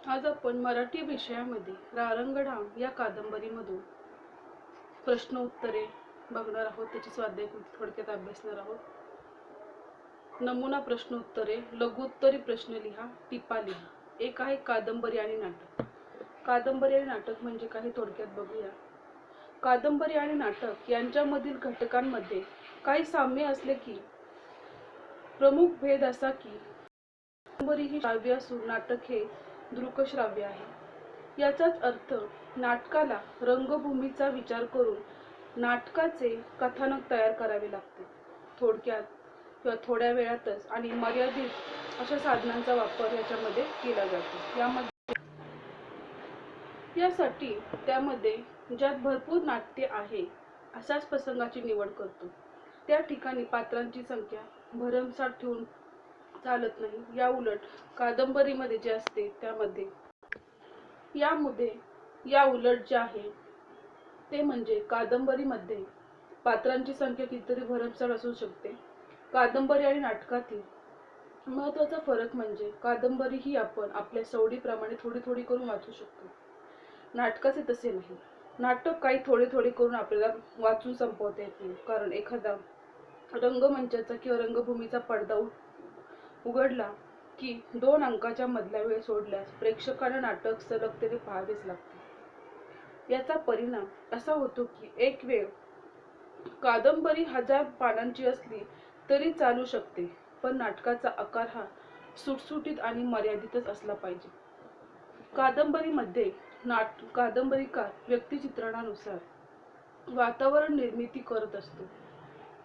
आज आपण मराठी विषयामध्ये रारंगढांग या कादंबरीमधून प्रश्न उत्तरे बघणार आहोत. त्याची स्वाध्याय थोडक्यात अभ्यासणार आहोत. नमुना प्रश्न उत्तरे, लघुत्तरी प्रश्न लिहा, टिपा लिहा. एक आहे कादंबरी आणि नाटक. कादंबरी आणि नाटक म्हणजे काही थोडक्यात बघूया. कादंबरी आणि नाटक यांच्यामधील घटकांमध्ये काही साम्य असले की प्रमुख भेद असा की कादंबरी ही श्राव्य असून नाटक हे दृकश्राव्य आहे. याचाच अर्थ नाटकाला रंगभूमीचा विचार करून नाटकाचे कथानक तयार करावे लागते. थोडक्यात किंवा थोड्या वेळातच आणि मर्यादित अशा साधनांचा वापर याच्यामध्ये केला जातो. यासाठी त्यामध्ये ज्यात भरपूर नाट्य आहे अशाच प्रसंगाची निवड करतो. त्या ठिकाणी पात्रांची संख्या भरमसाठ ठेवून चालत नाही. या उलट कादंबरीमध्ये जे असते त्यामध्ये या उलट जे आहे ते म्हणजे कादंबरीमध्ये पात्रांची संख्या कितीतरी भरमसाठ असू शकते. कादंबरी आणि नाटकातील महत्त्वाचा फरक म्हणजे कादंबरी ही आपण आपल्या सवडीप्रमाणे थोडी थोडी करून वाचू शकतो. नाटकाचे तसे नाही. नाटक काही थोडे थोडे करून आपल्याला वाचून संपवता येत नाही. कारण एखादा रंगमंचाचा किंवा रंगभूमीचा पडदा उघडला की 2 अंकाच्या मधला वेळ सोडल्यास प्रेक्षकांना नाटक सलगतेने पाहावेच लागते. याचा परिणाम असा होतो की एक वेळ कादंबरी 1000 पानांची असली तरी चालू शकते, पण नाटकाचा आकार हा सुटसुटीत आणि मर्यादितच असला पाहिजे. कादंबरीमध्ये कादंबरीकार व्यक्तिचित्रणानुसार वातावरण निर्मिती करत असतो.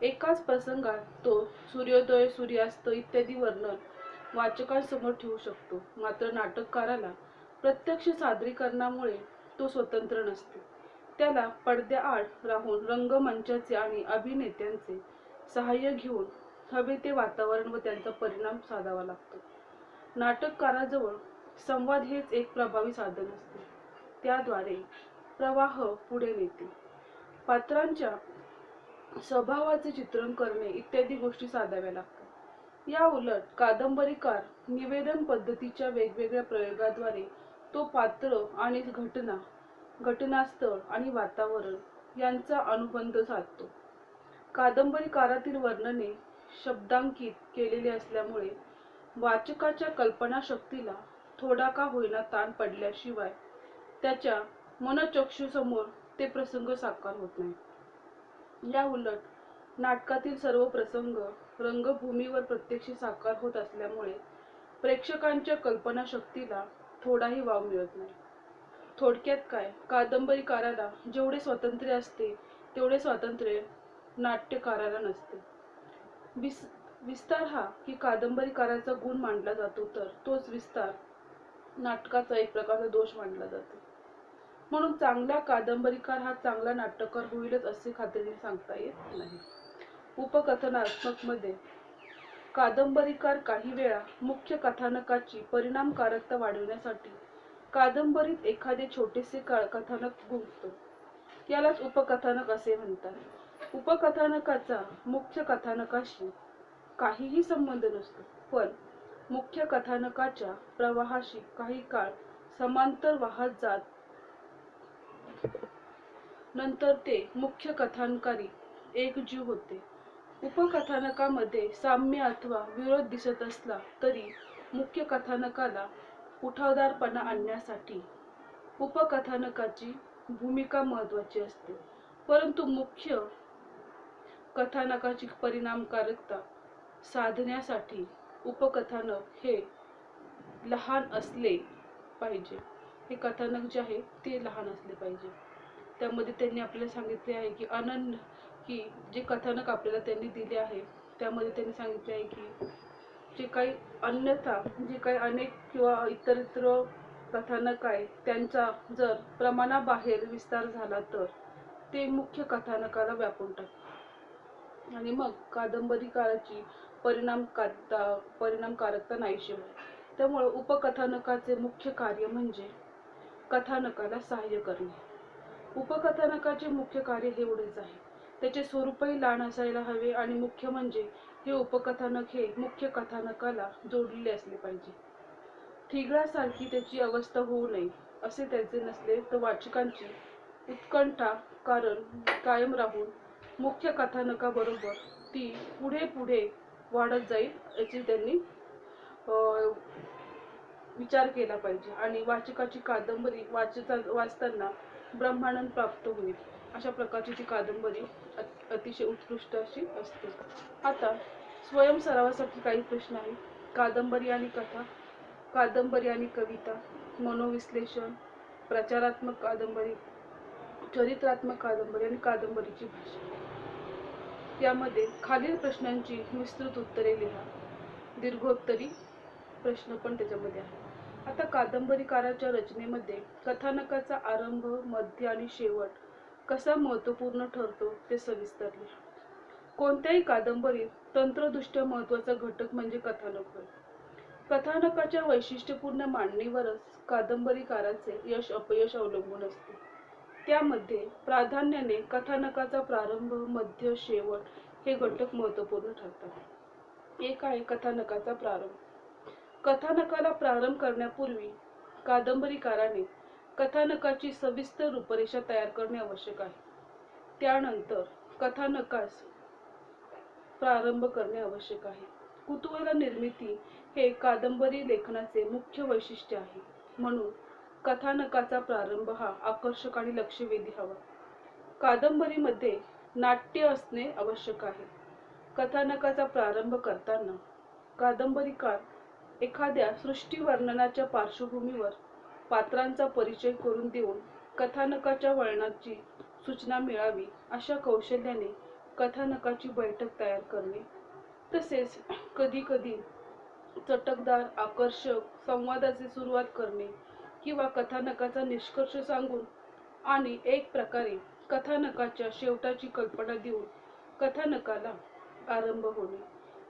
एकाच प्रसंगात तो सूर्योदय, सूर्यास्त इत्यादी वर्णन वाचकांसमोर ठेवू शकतो. मात्र नाटककाराला प्रत्यक्ष सादरीकरणामुळे तो स्वतंत्र नसतो. त्याला पडद्याआड राहून रंगमंचाचे आणि अभिनेत्यांचे सहाय्य घेऊन हवे ते वातावरण व त्यांचा परिणाम साधावा लागतो. नाटककाराजवळ संवाद हेच एक प्रभावी साधन असते. त्याद्वारे प्रवाह पुढे नेते. पात्रांच्या स्वभावाचे चित्रण करणे इत्यादी गोष्टी साधाव्या लागतात. या उलट कादंबरीकार निवेदन पद्धतीच्या वेगवेगळ्या प्रयोगाद्वारे तो पात्र आणि घटनास्थळ आणि वातावरण यांचा अनुबंध साधतो. कादंबरीकारातील वर्णने शब्दांकित केलेले असल्यामुळे वाचकाच्या कल्पनाशक्तीला थोडा का होईना ताण पडल्याशिवाय त्याच्या मनोचक्षुसमोर ते प्रसंग साकार होत नाही. या उलट नाटकातील सर्व प्रसंग रंगभूमीवर प्रत्यक्ष साकार होत असल्यामुळे प्रेक्षकांच्या कल्पनाशक्तीला थोडाही वाव मिळत नाही. थोडक्यात काय, कादंबरीकाराला जेवढे स्वातंत्र्य असते तेवढे स्वातंत्र्य नाट्यकाराला नसते. विस्तार हा की कादंबरीकाराचा गुण मानला जातो, तर तोच विस्तार नाटकाचा एक प्रकारचा दोष मानला जातो. म्हणून चांगला कादंबरीकार हा चांगला नाटककार होईलच असे खात्रीने सांगता येत नाही. उपकथनात्मक मध्ये कादंबरीकार काही वेळा मुख्य कथानकाची परिणामकारकता वाढवण्यासाठी कादंबरीत एखादे छोटेसे कथानक गुंफतो. यालाच उपकथानक असे म्हणतात. उपकथानकाचा मुख्य कथानकाशी काहीही संबंध नसतो, पण मुख्य कथानकाच्या प्रवाहाशी काही काळ समांतर वाहत जात नंतर ते मुख्य कथानकारी एकजीव होते. उपकथानकामध्ये साम्य अथवा विरोध दिसत असला तरी मुख्य कथानकाला उठावदारपणा आणण्यासाठी उपकथानकाची भूमिका महत्त्वाची असते. परंतु मुख्य कथानकाची परिणामकारकता साधण्यासाठी उपकथानक हे लहान असले पाहिजे. हे कथानक जे आहे ते लहान असले पाहिजे. त्यामध्ये त्यांनी आपल्याला सांगितले आहे की जे कथानक आपल्याला त्यांनी दिले आहे त्यामध्ये त्यांनी सांगितले आहे की जे काही अनेक किंवा इतरत्र कथानक आहे त्यांचा जर प्रमाणाबाहेर विस्तार झाला तर ते मुख्य कथानकाला व्यापून टाकते आणि मग कादंबरीकाराची परिणामकारकता नाहीशी होते. त्यामुळे उपकथानकाचे मुख्य कार्य म्हणजे कथानकाला सहाय्य करणे. उपकथानकाचे मुख्य कार्य हे एवढेच आहे. त्याचे स्वरूपही लहान असायला हवे आणि मुख्य म्हणजे हे उपकथानक हे मुख्य कथानकाला जोडलेले असले पाहिजे. ठिगळासारखी त्याची अवस्था होऊ नये असे त्याचे नसले तर वाचकांची उत्कंठा कारण कायम राहून मुख्य कथानकाबरोबर ती पुढे पुढे वाढत जाईल याची त्यांनी विचार केला पाहिजे आणि वाचकाची कादंबरी वाचताना ब्रह्मानंद प्राप्त होईल अशा प्रकारची ती कादंबरी अतिशय उत्कृष्ट अशी असते. आता स्वयंसरावासाठी काही प्रश्न आहेत. कादंबरी आणि कथा, कादंबरी आणि कविता, मनोविश्लेषण, प्रचारात्मक कादंबरी, चरित्रात्मक कादंबरी आणि कादंबरीची भाषा. यामध्ये खालील प्रश्नांची विस्तृत उत्तरे लिहा. दीर्घोत्तरी प्रश्न पण त्याच्यामध्ये आहे. आता कादंबरीकाराच्या रचनेमध्ये कथानकाचा आरंभ, मध्य आणि शेवट कसा महत्त्वपूर्ण ठरतो ते सविस्तर लिहा. कोणत्याही कादंबरीत तंत्रदृष्ट्या महत्त्वाचा घटक म्हणजे कथानक होय. कथानकाच्या वैशिष्ट्यपूर्ण मांडणीवरच कादंबरीकाराचे यश अपयश अवलंबून असते. त्यामध्ये प्राधान्याने कथानकाचा प्रारंभ, मध्य, शेवट हे घटक महत्त्वपूर्ण ठरतात. एक आहे कथानकाचा प्रारंभ. कथानकाला प्रारंभ करण्यापूर्वी कादंबरीकाराने कथानकाची सविस्तर रूपरेषा तयार करणे आवश्यक आहे. त्यानंतर कथानकास प्रारंभ करणे आवश्यक आहे. कुतूहल निर्मिती हे कादंबरी लेखनाचे मुख्य वैशिष्ट्य आहे. म्हणून कथानकाचा प्रारंभ हा आकर्षक आणि लक्षवेधी हवा. कादंबरीमध्ये नाट्य असणे आवश्यक आहे. कथानकाचा प्रारंभ करताना कादंबरीकार एखाद्या सृष्टीवर्णनाच्या पार्श्वभूमीवर पात्रांचा परिचय करून देऊन कथानकाच्या वळणाची सूचना मिळावी अशा कौशल्याने कथानकाची बैठक तयार करणे, तसेच कधीकधी चटकदार, आकर्षक संवादाची सुरुवात करणे किंवा कथानकाचा निष्कर्ष सांगून आणि एक प्रकारे कथानकाच्या शेवटाची कल्पना देऊन कथानकाला आरंभ होणे.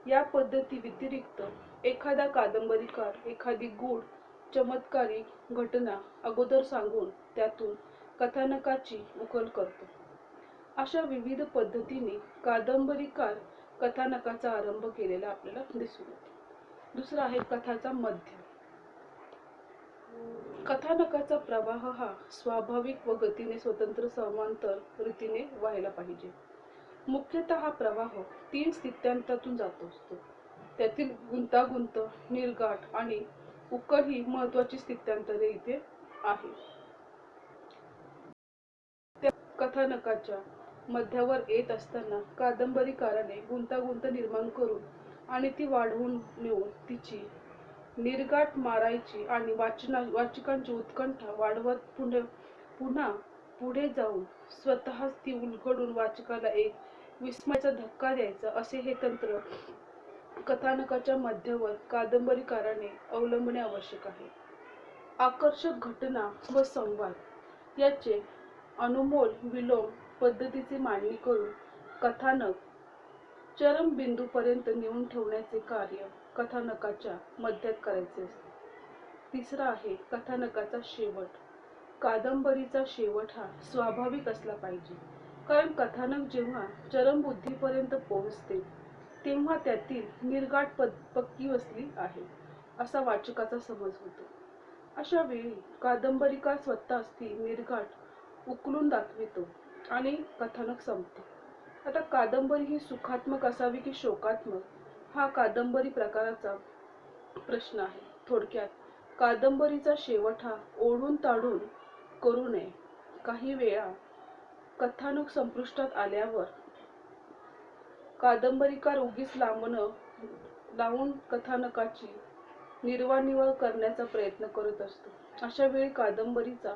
या पद्धती व्यतिरिक्त एखादा कादंबरीकार एखादी गूढ चमत्कारी घटना अगोदर सांगून त्यातून कथानकाची उकल करतो. अशा विविध पद्धतीने कादंबरीकार कथानकाचा आरंभ केलेला आपल्याला दिसून येतो. दुसरा आहे कथाचा मध्य. कथानकाचा प्रवाह हा स्वाभाविक व गतीने स्वतंत्र समांतर रीतीने व्हायला पाहिजे. मुख्यतः हा प्रवाह 3 स्थित्यांतून जात असतो. त्यातील गुंतागुंत, निर्घाट आणि उकल ही महत्त्वाची स्थित्यांतरे इथे आहे. त्या कथानकाच्या मध्यावर येत असताना कादंबरीकाराने गुंतागुंत निर्माण करून आणि ती वाढवून नेऊन तिची निर्घाट मारायची आणि वाचकांची उत्कंठा वाढवत पुन्हा पुढे जाऊन स्वतःच ती उलगडून वाचकाला एक विस्मयाचा धक्का द्यायचा असे हे तंत्र कथानकाच्या मध्यावर कादंबरीकाराने अवलंबणे आवश्यक आहे. आकर्षक घटना व संवाद याचे अनुलोम विलोम पद्धतीची मांडणी करून कथानक चरमबिंदूपर्यंत नेऊन ठेवण्याचे कार्य कथानकाच्या मध्यात करायचे असते. तिसरा आहे कथानकाचा शेवट. कादंबरीचा शेवट हा स्वाभाविक असला पाहिजे, कारण कथानक जेव्हा चरमबुद्धीपर्यंत पोहोचते तेव्हा त्यातील निर्घाट पक्की बसली आहे असा वाचकाचा समज होतो. अशा वेळी कादंबरीकार स्वतःच ती निर्घाट उकलून दाखवितो आणि कथानक संपते. आता कादंबरी ही सुखात्मक असावी की शोकात्मक हा कादंबरी प्रकाराचा प्रश्न आहे. थोडक्यात कादंबरीचा शेवट हा ओढून ताढून करू नये. काही वेळा कथानक संपुष्टात आल्यावर कादंबरीकार उगीच लावून कथानकाची निर्वाणीवर करण्याचा प्रयत्न करत असतो. अशा वेळी कादंबरीचा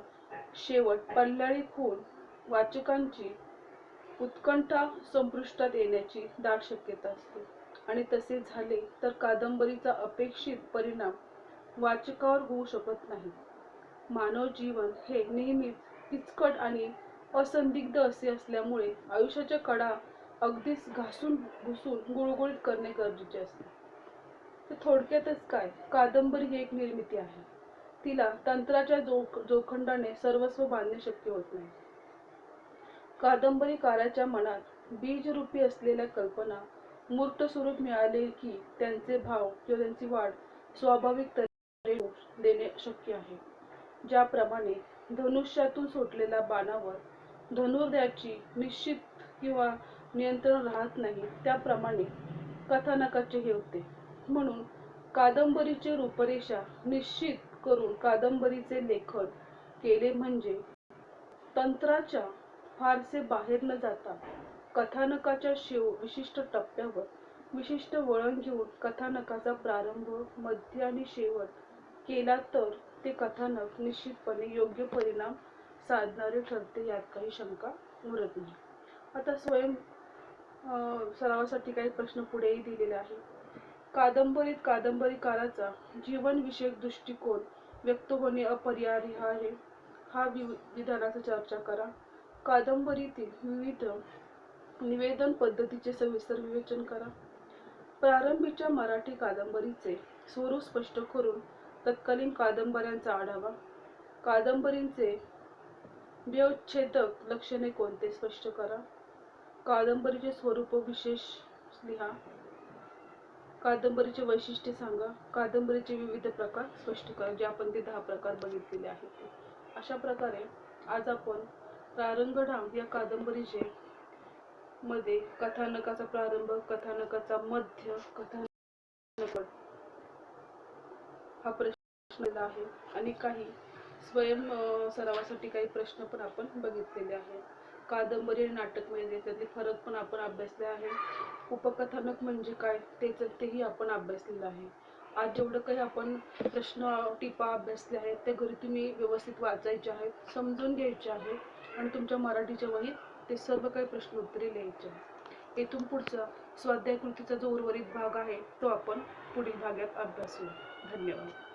शेवट पल्लाळीत होऊन वाचकांची उत्कंठा संपुष्टात येण्याची दाट शक्यता असते आणि तसे झाले तर कादंबरीचा अपेक्षित परिणाम वाचकावर होऊ शकत नाही. मानव जीवन हे नेहमीच किचकट आणि असंदिग्ध असे असल्यामुळे आयुष्याच्या कडा अगदीच घासून घुसून गुळगुळीत करणे गरजेचे असते. तर थोडक्यातच काय, कादंबरी ही एक निर्मिती आहे. तिला तंत्राच्या जोखंडाने सर्वस्व बांधणे शक्य होत नाही. कादंबरीकाराच्या मनात बीजरूपी असलेल्या कल्पना मूर्त स्वरूप मिळाले की त्यांचे भाव किंवा त्यांची वाढ स्वाभाविक तऱ्हेने देणे शक्य आहे. ज्याप्रमाणे धनुष्यातून सुटलेल्या बाणावर धनुर्धार्याची निश्चित किंवा नियंत्रण राहत नाही, त्याप्रमाणे कथानकाचे हे होते. म्हणून कादंबरीची रूपरेषा निश्चित करून कादंबरीचे लेखन केले म्हणजे तंत्राच्या फारसे बाहेर न जाता कथानकाच्या विशिष्ट टप्प्यावर विशिष्ट वळण घेऊन कथानकाचा प्रारंभ, मध्य आणि शेवट केला तर ते कथानक निश्चितपणे योग्य परिणाम साधणारे ठरते, यात काही शंका उरत नाही. आता सरावासाठी काही प्रश्न पुढेही दिलेले आहे. कादंबरीत कादंबरीकाराचा जीवनविषयक दृष्टिकोन व्यक्त होणे अपरिहार्य आहे. हा विधानाची चर्चा करा. कादंबरीतील विविध निवेदन पद्धतीचे सविस्तर विवेचन करा. प्रारंभीच्या मराठी कादंबरीचे स्वरूप स्पष्ट करून तत्कालीन कादंबऱ्यांचा आढावा. कादंबरीचे व्यवच्छेदक लक्षणे कोणते स्पष्ट करा. कादंबरीचे स्वरूप व विशेष लिहा. कादंबरीचे वैशिष्ट्ये सांगा. कादंबरीचे विविध प्रकार स्पष्ट करा, जे आपण ते 10 प्रकार बघितलेले आहेत. अशा प्रकारे आज आपण प्रारंगढाम या कादंबरीचे मध्ये कथानकाचा प्रारंभ, कथानकाचा मध्य, कथानक हा प्रश्न आहे आणि काही सरावासाठी काही प्रश्न पण आपण बघितलेले आहेत. कादंबरी आणि नाटक म्हणजे त्यातले फरक पण आपण अभ्यासले आहे. उपकथानक म्हणजे काय तेही आपण अभ्यासलेलं आहे. आज जेवढं काही आपण प्रश्न टिपा अभ्यासले आहेत ते घरी तुम्ही व्यवस्थित वाचायचे आहेत, समजून घ्यायचे आहेत आणि तुमच्या मराठीच्या वहीत ते सर्व काही प्रश्न उत्तरे लिहायचे आहेत. इथून पुढचा स्वाध्याय कृतीचा जो उर्वरित भाग आहे तो आपण पुढील भागात अभ्यासू. धन्यवाद.